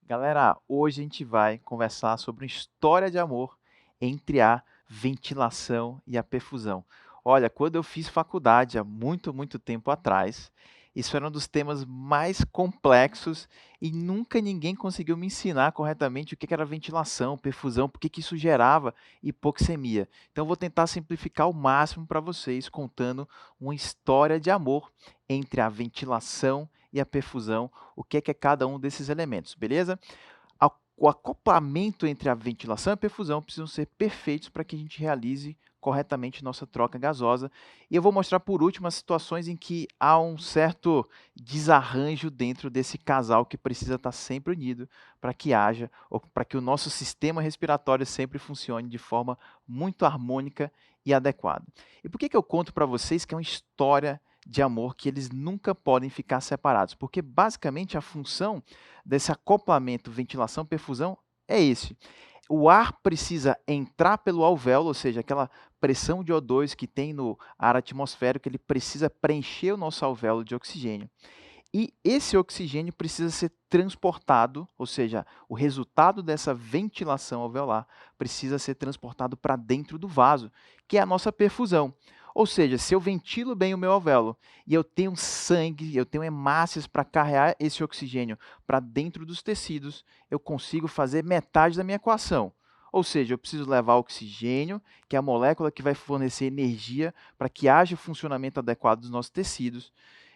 Galera, hoje a gente vai conversar sobre uma história de amor entre a ventilação e a perfusão. Olha, quando eu fiz faculdade há muito tempo atrás, isso era um dos temas mais complexos e nunca ninguém conseguiu me ensinar corretamente o que era ventilação, perfusão, por que que isso gerava hipoxemia. Então, eu vou tentar simplificar ao máximo para vocês, contando uma história de amor entre a ventilação e a perfusão, o que é cada um desses elementos, beleza? O acoplamento entre a ventilação e a perfusão precisam ser perfeitos para que a gente realize corretamente nossa troca gasosa. E eu vou mostrar por último as situações em que há um certo desarranjo dentro desse casal que precisa estar sempre unido para que haja, ou para que o nosso sistema respiratório sempre funcione de forma muito harmônica e adequada. E por que que eu conto para vocês que é uma história de amor que eles nunca podem ficar separados? Porque basicamente a função desse acoplamento ventilação-perfusão é esse. O ar precisa entrar pelo alvéolo, ou seja, aquela pressão de O2 que tem no ar atmosférico, ele precisa preencher o nosso alvéolo de oxigênio. E esse oxigênio precisa ser transportado, ou seja, o resultado dessa ventilação alveolar precisa ser transportado para dentro do vaso, que é a nossa perfusão. Ou seja, se eu ventilo bem o meu alvéolo e eu tenho sangue, eu tenho hemácias para carregar esse oxigênio para dentro dos tecidos, eu consigo fazer metade da minha equação. Ou seja, eu preciso levar oxigênio, que é a molécula que vai fornecer energia para que haja o funcionamento adequado dos nossos tecidos.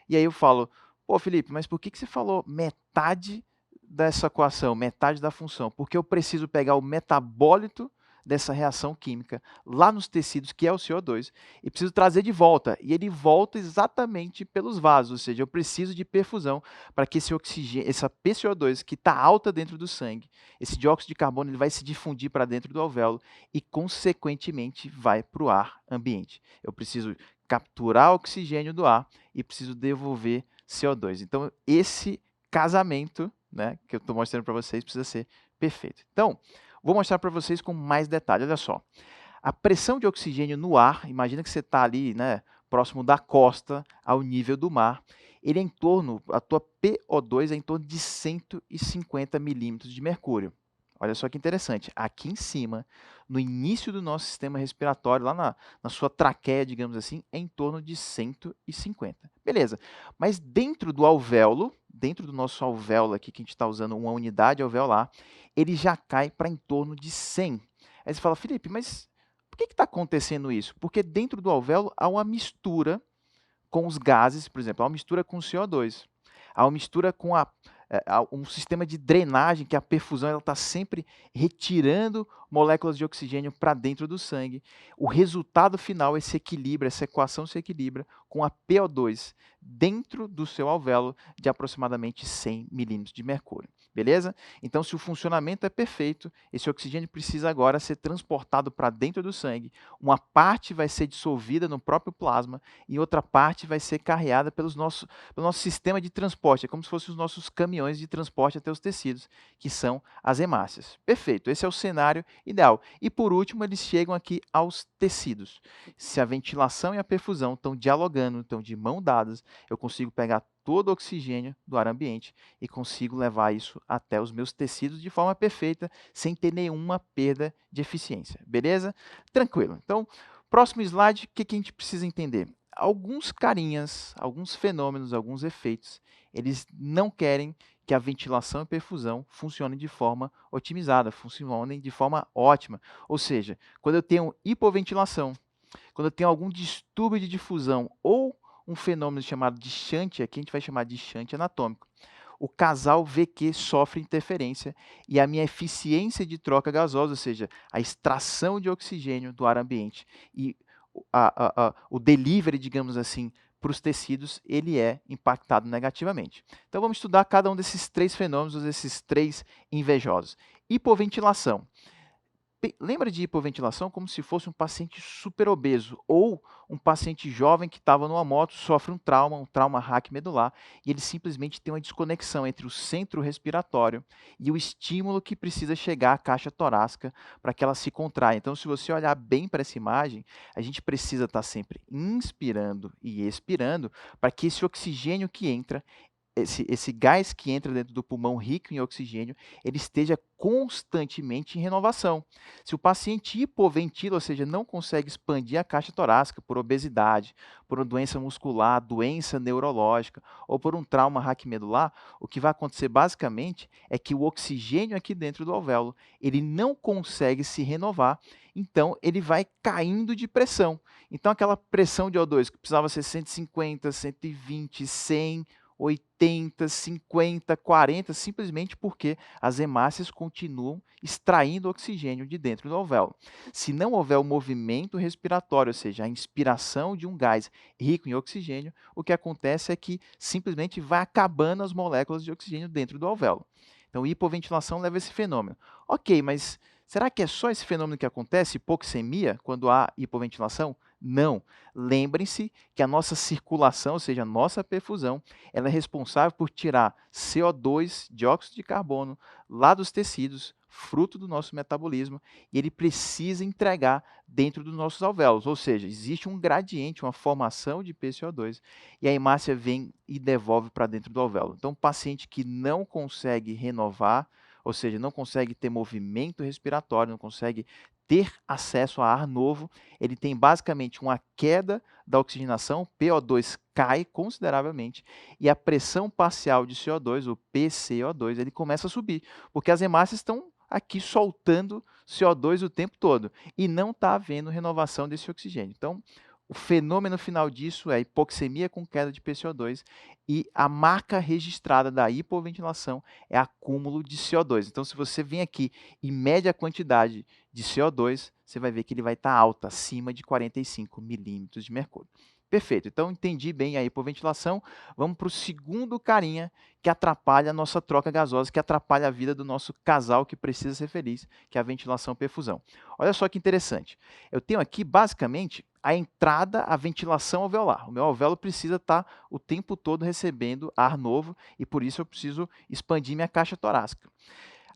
E aí eu falo: "Pô, Felipe, mas por que que você falou metade dessa equação, metade da função?" Porque eu preciso pegar o metabólito dessa reação química lá nos tecidos, que é o CO2, e preciso trazer de volta. E ele volta exatamente pelos vasos, ou seja, eu preciso de perfusão para que esse oxigênio, essa PCO2 que está alta dentro do sangue, esse dióxido de carbono, ele vai se difundir para dentro do alvéolo e, consequentemente, vai para o ar ambiente. Eu preciso capturar oxigênio do ar e preciso devolver CO2. Então, esse casamento, né, que eu estou mostrando para vocês precisa ser perfeito. Então, vou mostrar para vocês com mais detalhe. Olha só, a pressão de oxigênio no ar, imagina que você está ali, né, próximo da costa, ao nível do mar, ele é em torno, a tua PO2 é em torno de 150 milímetros de mercúrio. Olha só que interessante, aqui em cima, no início do nosso sistema respiratório, lá na sua traqueia, digamos assim, é em torno de 150. Beleza, mas dentro do alvéolo, dentro do nosso alvéolo aqui, que a gente está usando uma unidade alveolar, ele já cai para em torno de 100. Aí você fala: "Felipe, mas por que está acontecendo isso?" Porque dentro do alvéolo há uma mistura com os gases, por exemplo, há uma mistura com o CO2, há uma mistura com há um sistema de drenagem que a perfusão está sempre retirando moléculas de oxigênio para dentro do sangue. O resultado final, esse equilíbrio, essa equação se equilibra com a PO2 dentro do seu alvéolo de aproximadamente 100 milímetros de mercúrio. Beleza? Então, se o funcionamento é perfeito, esse oxigênio precisa agora ser transportado para dentro do sangue. Uma parte vai ser dissolvida no próprio plasma e outra parte vai ser carreada pelo nosso sistema de transporte. É como se fossem os nossos caminhões de transporte até os tecidos, que são as hemácias. Perfeito, esse é o cenário ideal. E por último, eles chegam aqui aos tecidos. Se a ventilação e a perfusão estão dialogando, estão de mão dadas, eu consigo pegar todo o oxigênio do ar ambiente e consigo levar isso até os meus tecidos de forma perfeita, sem ter nenhuma perda de eficiência. Beleza? Tranquilo. Então, próximo slide, o que que a gente precisa entender? Alguns carinhas, alguns fenômenos, alguns efeitos, eles não querem que a ventilação e perfusão funcionem de forma otimizada, funcionem de forma ótima. Ou seja, quando eu tenho hipoventilação, quando eu tenho algum distúrbio de difusão ou um fenômeno chamado de shunt, aqui a gente vai chamar de shunt anatômico, o casal vê que sofre interferência e a minha eficiência de troca gasosa, ou seja, a extração de oxigênio do ar ambiente e o delivery, digamos assim, para os tecidos, ele é impactado negativamente. Então vamos estudar cada um desses três fenômenos, desses três invejosos. Hipoventilação. Lembra de hipoventilação como se fosse um paciente super obeso ou um paciente jovem que estava numa moto, sofre um trauma raquimedular, e ele simplesmente tem uma desconexão entre o centro respiratório e o estímulo que precisa chegar à caixa torácica para que ela se contraia. Então, se você olhar bem para essa imagem, a gente precisa estar sempre inspirando e expirando para que esse oxigênio que entra esse gás que entra dentro do pulmão rico em oxigênio, ele esteja constantemente em renovação. Se o paciente hipoventila, ou seja, não consegue expandir a caixa torácica por obesidade, por uma doença muscular, doença neurológica ou por um trauma raquimedular, o que vai acontecer basicamente é que o oxigênio aqui dentro do alvéolo, ele não consegue se renovar, então ele vai caindo de pressão. Então aquela pressão de O2 que precisava ser 150, 120, 100, 80, 50, 40, simplesmente porque as hemácias continuam extraindo oxigênio de dentro do alvéolo. Se não houver o movimento respiratório, ou seja, a inspiração de um gás rico em oxigênio, o que acontece é que simplesmente vai acabando as moléculas de oxigênio dentro do alvéolo. Então, hipoventilação leva a esse fenômeno. Ok, mas será que é só esse fenômeno que acontece, hipoxemia, quando há hipoventilação? Não. Lembrem-se que a nossa circulação, ou seja, a nossa perfusão, ela é responsável por tirar CO2, dióxido de carbono, lá dos tecidos, fruto do nosso metabolismo, e ele precisa entregar dentro dos nossos alvéolos, ou seja, existe um gradiente, uma formação de PCO2, e a hemácia vem e devolve para dentro do alvéolo. Então, paciente que não consegue renovar, ou seja, não consegue ter movimento respiratório, não consegue ter acesso a ar novo, ele tem basicamente uma queda da oxigenação, PO2 cai consideravelmente, e a pressão parcial de CO2, o PCO2, ele começa a subir, porque as hemácias estão aqui soltando CO2 o tempo todo, e não está havendo renovação desse oxigênio. Então, o fenômeno final disso é hipoxemia com queda de PCO2 e a marca registrada da hipoventilação é acúmulo de CO2. Então, se você vem aqui e mede a quantidade de CO2, você vai ver que ele vai estar alto, acima de 45 milímetros de mercúrio. Perfeito, então entendi bem a hipoventilação. Vamos para o segundo carinha que atrapalha a nossa troca gasosa, que atrapalha a vida do nosso casal que precisa ser feliz, que é a ventilação-perfusão. Olha só que interessante. Eu tenho aqui, basicamente, a entrada, a ventilação alveolar. O meu alvéolo precisa estar o tempo todo recebendo ar novo e, por isso, eu preciso expandir minha caixa torácica.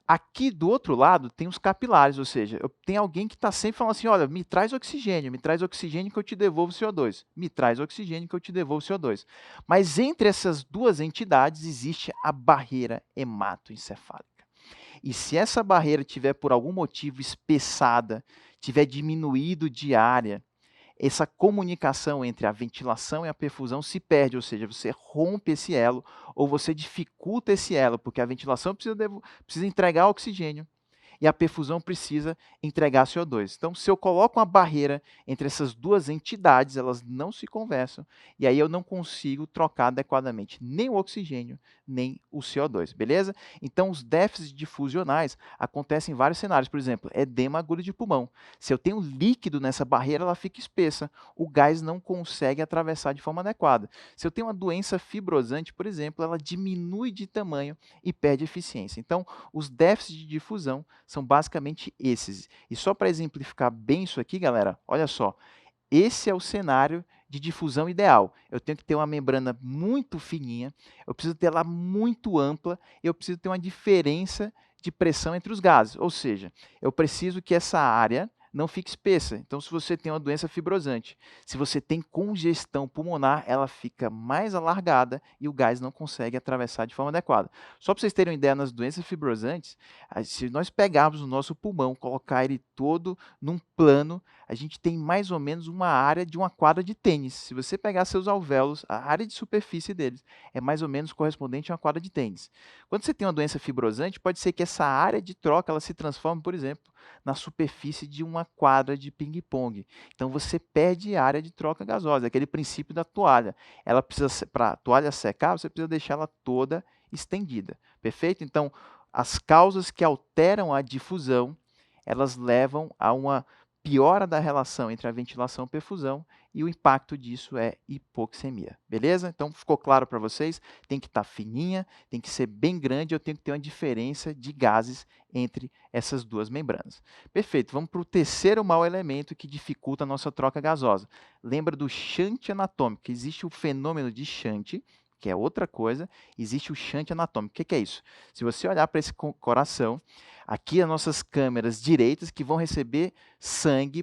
Aqui do outro lado tem os capilares, ou seja, tem alguém que está sempre falando assim, olha, me traz oxigênio que eu te devolvo CO2, me traz oxigênio que eu te devolvo CO2. Mas entre essas duas entidades existe a barreira hematoencefálica. E se essa barreira tiver por algum motivo espessada, tiver diminuído de área, essa comunicação entre a ventilação e a perfusão se perde, ou seja, você rompe esse elo ou você dificulta esse elo, porque a ventilação precisa entregar oxigênio e a perfusão precisa entregar CO2. Então, se eu coloco uma barreira entre essas duas entidades, elas não se conversam, e aí eu não consigo trocar adequadamente nem o oxigênio, nem o CO2, beleza? Então, os déficits difusionais acontecem em vários cenários, por exemplo, edema agudo de pulmão. Se eu tenho líquido nessa barreira, ela fica espessa, o gás não consegue atravessar de forma adequada. Se eu tenho uma doença fibrosante, por exemplo, ela diminui de tamanho e perde eficiência. Então, os déficits de difusão são basicamente esses. E só para exemplificar bem isso aqui, galera, olha só. Esse é o cenário de difusão ideal. Eu tenho que ter uma membrana muito fininha, eu preciso ter ela muito ampla, eu preciso ter uma diferença de pressão entre os gases. Ou seja, eu preciso que essa área não fique espessa. Então, se você tem uma doença fibrosante, se você tem congestão pulmonar, ela fica mais alargada e o gás não consegue atravessar de forma adequada. Só para vocês terem uma ideia, nas doenças fibrosantes, se nós pegarmos o nosso pulmão, colocar ele todo num plano, a gente tem mais ou menos uma área de uma quadra de tênis. Se você pegar seus alvéolos, a área de superfície deles é mais ou menos correspondente a uma quadra de tênis. Quando você tem uma doença fibrosante, pode ser que essa área de troca ela se transforme, por exemplo, na superfície de uma quadra de ping-pong. Então você perde a área de troca gasosa, aquele princípio da toalha. Ela precisa, para a toalha secar, você precisa deixar ela toda estendida. Perfeito? Então, as causas que alteram a difusão, elas levam a uma piora da relação entre a ventilação e a perfusão e o impacto disso é hipoxemia. Beleza? Então, ficou claro para vocês? Tem que estar fininha, tem que ser bem grande, eu tenho que ter uma diferença de gases entre essas duas membranas. Perfeito, vamos para o terceiro mau elemento que dificulta a nossa troca gasosa. Lembra do shunt anatômico, que existe o fenômeno de shunt, que é outra coisa, existe o shunt anatômico. O que é isso? Se você olhar para esse coração, aqui as nossas câmeras direitas que vão receber sangue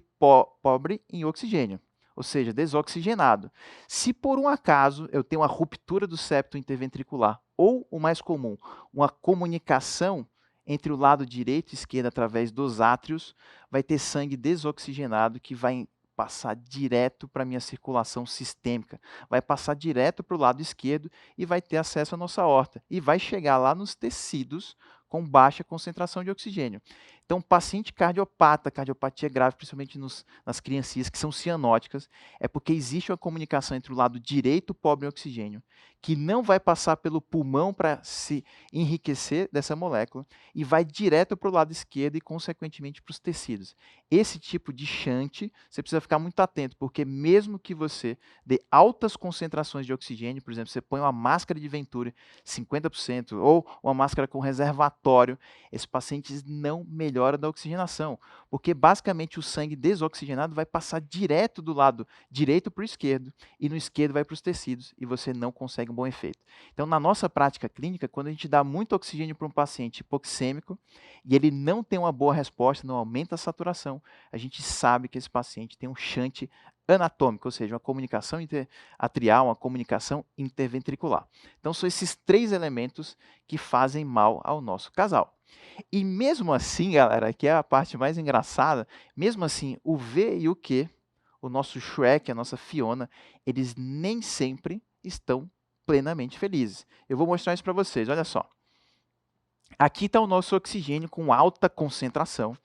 pobre em oxigênio, ou seja, desoxigenado. Se por um acaso eu tenho uma ruptura do septo interventricular, ou o mais comum, uma comunicação entre o lado direito e esquerdo através dos átrios, vai ter sangue desoxigenado que vai passar direto para a minha circulação sistêmica, vai passar direto para o lado esquerdo e vai ter acesso à nossa aorta e vai chegar lá nos tecidos com baixa concentração de oxigênio. Então, paciente cardiopata, cardiopatia grave, principalmente nas criancinhas que são cianóticas, é porque existe uma comunicação entre o lado direito pobre em oxigênio, que não vai passar pelo pulmão para se enriquecer dessa molécula e vai direto para o lado esquerdo e, consequentemente, para os tecidos. Esse tipo de shunt, você precisa ficar muito atento, porque mesmo que você dê altas concentrações de oxigênio, por exemplo, você põe uma máscara de Venturi 50% ou uma máscara com reservatório, esses pacientes não melhoram da oxigenação, porque basicamente o sangue desoxigenado vai passar direto do lado direito para o esquerdo e no esquerdo vai para os tecidos e você não consegue um bom efeito. Então, na nossa prática clínica, quando a gente dá muito oxigênio para um paciente hipoxêmico e ele não tem uma boa resposta, não aumenta a saturação, a gente sabe que esse paciente tem um shunt anatômico, ou seja, uma comunicação interatrial, uma comunicação interventricular. Então, são esses três elementos que fazem mal ao nosso casal. E mesmo assim, galera, que é a parte mais engraçada, mesmo assim, o V e o Q, o nosso Shrek, a nossa Fiona, eles nem sempre estão plenamente felizes. Eu vou mostrar isso para vocês, olha só. Aqui está o nosso oxigênio com alta concentração.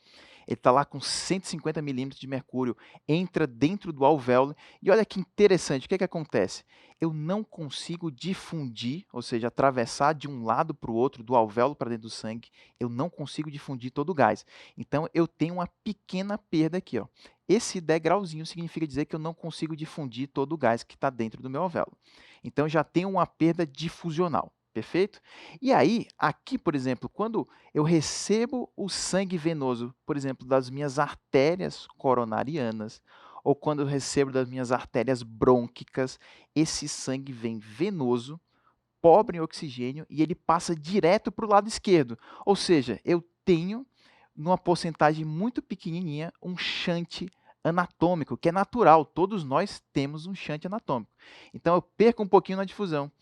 Ele está lá com 150 milímetros de mercúrio, entra dentro do alvéolo. E olha que interessante, o que acontece? Eu não consigo difundir, ou seja, atravessar de um lado para o outro, do alvéolo para dentro do sangue, eu não consigo difundir todo o gás. Então, eu tenho uma pequena perda aqui. Ó. Esse degrauzinho significa dizer que eu não consigo difundir todo o gás que está dentro do meu alvéolo. Então, já tenho uma perda difusional. Perfeito? E aí, aqui, por exemplo, quando eu recebo o sangue venoso, por exemplo, das minhas artérias coronarianas, ou quando eu recebo das minhas artérias brônquicas, esse sangue vem venoso, pobre em oxigênio, e ele passa direto para o lado esquerdo. Ou seja, eu tenho, numa porcentagem muito pequenininha, um shunt anatômico, que é natural, todos nós temos um shunt anatômico. Então, eu perco um pouquinho na difusão,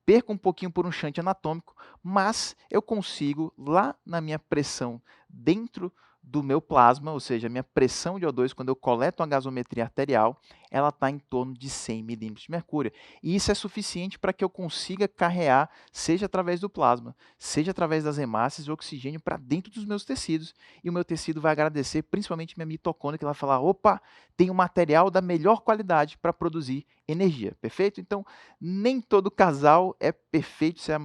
perco um pouquinho por um shunt anatômico, mas eu consigo, lá na minha pressão dentro do meu plasma, ou seja, a minha pressão de O2, quando eu coleto uma gasometria arterial, ela está em torno de 100 milímetros de mercúrio. E isso é suficiente para que eu consiga carrear, seja através do plasma, seja através das hemácias, o oxigênio para dentro dos meus tecidos. E o meu tecido vai agradecer, principalmente minha mitocôndria, que vai falar, opa, tem um material da melhor qualidade para produzir energia, perfeito? Então, nem todo casal é perfeito, isso é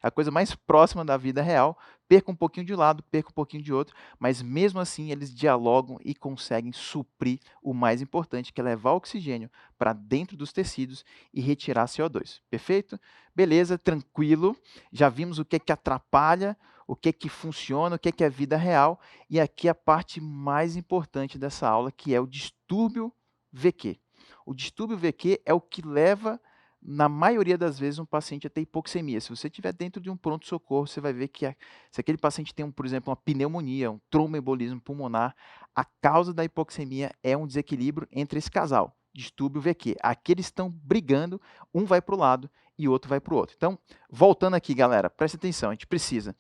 a coisa mais próxima da vida real. Perca um pouquinho de um lado, perca um pouquinho de outro, mas mesmo assim eles dialogam e conseguem suprir o mais importante, que é levar oxigênio para dentro dos tecidos e retirar CO2. Perfeito? Beleza, tranquilo. Já vimos o que é que atrapalha, o que é que funciona, o que é vida real. E aqui a parte mais importante dessa aula, que é o distúrbio VQ. O distúrbio VQ é o que leva, na maioria das vezes, um paciente a ter hipoxemia. Se você estiver dentro de um pronto-socorro, você vai ver que se aquele paciente tem, por exemplo, uma pneumonia, um tromboembolismo pulmonar, a causa da hipoxemia é um desequilíbrio entre esse casal, distúrbio VQ. Aqui eles estão brigando, um vai para o lado e o outro vai para o outro. Então, voltando aqui, galera, presta atenção, a gente precisa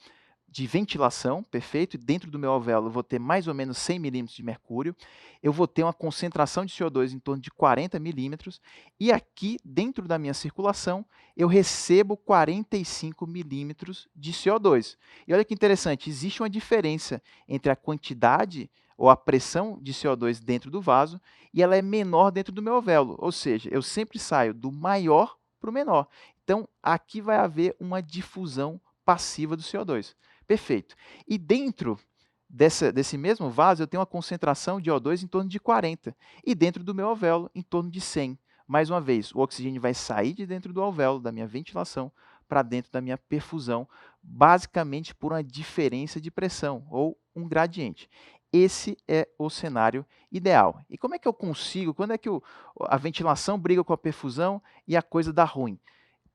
de ventilação, perfeito, e dentro do meu alvéolo eu vou ter mais ou menos 100 milímetros de mercúrio, eu vou ter uma concentração de CO2 em torno de 40 milímetros, e aqui, dentro da minha circulação, eu recebo 45 milímetros de CO2. E olha que interessante, existe uma diferença entre a quantidade ou a pressão de CO2 dentro do vaso, e ela é menor dentro do meu alvéolo, ou seja, eu sempre saio do maior para o menor. Então, aqui vai haver uma difusão passiva do CO2. Perfeito. E dentro desse mesmo vaso, eu tenho uma concentração de O2 em torno de 40. E dentro do meu alvéolo, em torno de 100. Mais uma vez, o oxigênio vai sair de dentro do alvéolo, da minha ventilação, para dentro da minha perfusão, basicamente por uma diferença de pressão, ou um gradiente. Esse é o cenário ideal. E como é que eu consigo, quando é que a ventilação briga com a perfusão e a coisa dá ruim?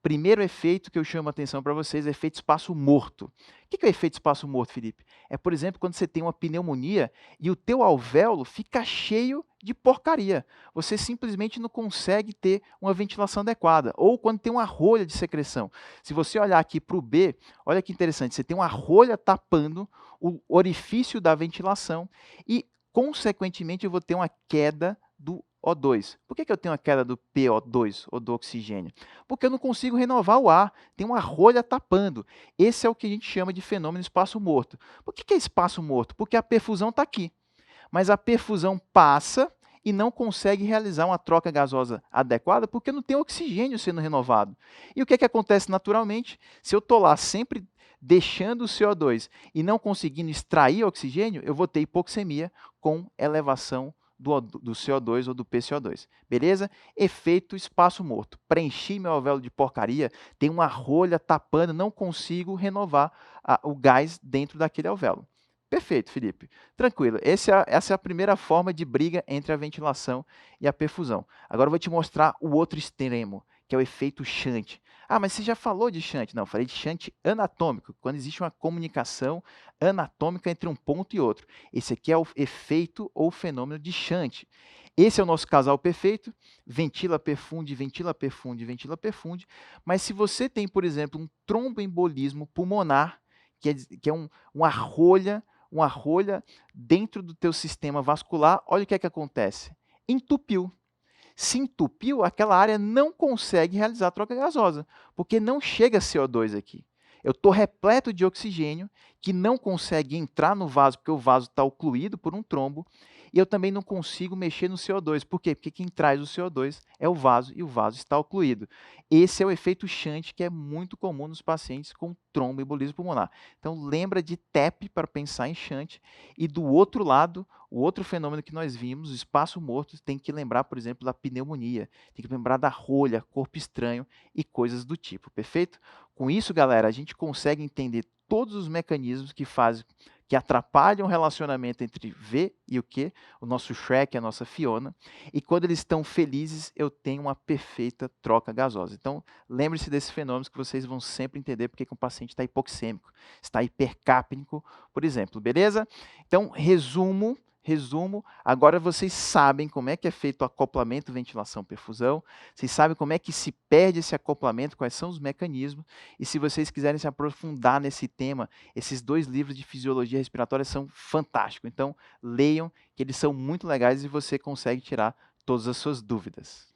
Primeiro efeito que eu chamo a atenção para vocês é efeito espaço morto. O que é o efeito espaço morto, Felipe? É, por exemplo, quando você tem uma pneumonia e o teu alvéolo fica cheio de porcaria. Você simplesmente não consegue ter uma ventilação adequada. Ou quando tem uma rolha de secreção. Se você olhar aqui para o B, olha que interessante, você tem uma rolha tapando o orifício da ventilação e, consequentemente, eu vou ter uma queda do O2. Por que eu tenho a queda do PO2, ou do oxigênio? Porque eu não consigo renovar o ar, tem uma rolha tapando. Esse é o que a gente chama de fenômeno espaço morto. Por que é espaço morto? Porque a perfusão está aqui, mas a perfusão passa e não consegue realizar uma troca gasosa adequada porque não tem oxigênio sendo renovado. E o que acontece naturalmente? Se eu estou lá sempre deixando o CO2 e não conseguindo extrair oxigênio, eu vou ter hipoxemia com elevação do CO2 ou do PCO2. Beleza? Efeito espaço morto. Preenchi meu alvéolo de porcaria, tem uma rolha tapando, não consigo renovar o gás dentro daquele alvéolo. Perfeito, Felipe. Tranquilo. Essa é a primeira forma de briga entre a ventilação e a perfusão. Agora eu vou te mostrar o outro extremo, que é o efeito Shunt. Ah, mas você já falou de Shunt? Não, eu falei de Shunt anatômico, quando existe uma comunicação anatômica entre um ponto e outro. Esse aqui é o efeito ou fenômeno de Shunt. Esse é o nosso casal perfeito, ventila, perfunde, ventila, perfunde, ventila, perfunde. Mas se você tem, por exemplo, um tromboembolismo pulmonar, que é uma rolha dentro do teu sistema vascular, olha o que é que acontece. Entupiu. Se entupiu, aquela área não consegue realizar a troca gasosa, porque não chega CO2 aqui. Eu estou repleto de oxigênio que não consegue entrar no vaso, porque o vaso está ocluído por um trombo, e eu também não consigo mexer no CO2. Por quê? Porque quem traz o CO2 é o vaso, e o vaso está ocluído. Esse é o efeito Shunt, que é muito comum nos pacientes com tromboembolismo pulmonar. Então, lembra de TEP para pensar em Shunt, e do outro lado, o outro fenômeno que nós vimos, o espaço morto, tem que lembrar, por exemplo, da pneumonia, tem que lembrar da rolha, corpo estranho e coisas do tipo, perfeito? Com isso, galera, a gente consegue entender todos os mecanismos que atrapalham o relacionamento entre V e o Q, o nosso Shrek e a nossa Fiona, e quando eles estão felizes, eu tenho uma perfeita troca gasosa. Então, lembre-se desses fenômenos que vocês vão sempre entender porque que um paciente está hipoxêmico, está hipercápnico, por exemplo, beleza? Então, resumo, agora vocês sabem como é que é feito o acoplamento ventilação-perfusão, vocês sabem como é que se perde esse acoplamento, quais são os mecanismos, e se vocês quiserem se aprofundar nesse tema, esses 2 livros de fisiologia respiratória são fantásticos, então leiam, que eles são muito legais e você consegue tirar todas as suas dúvidas.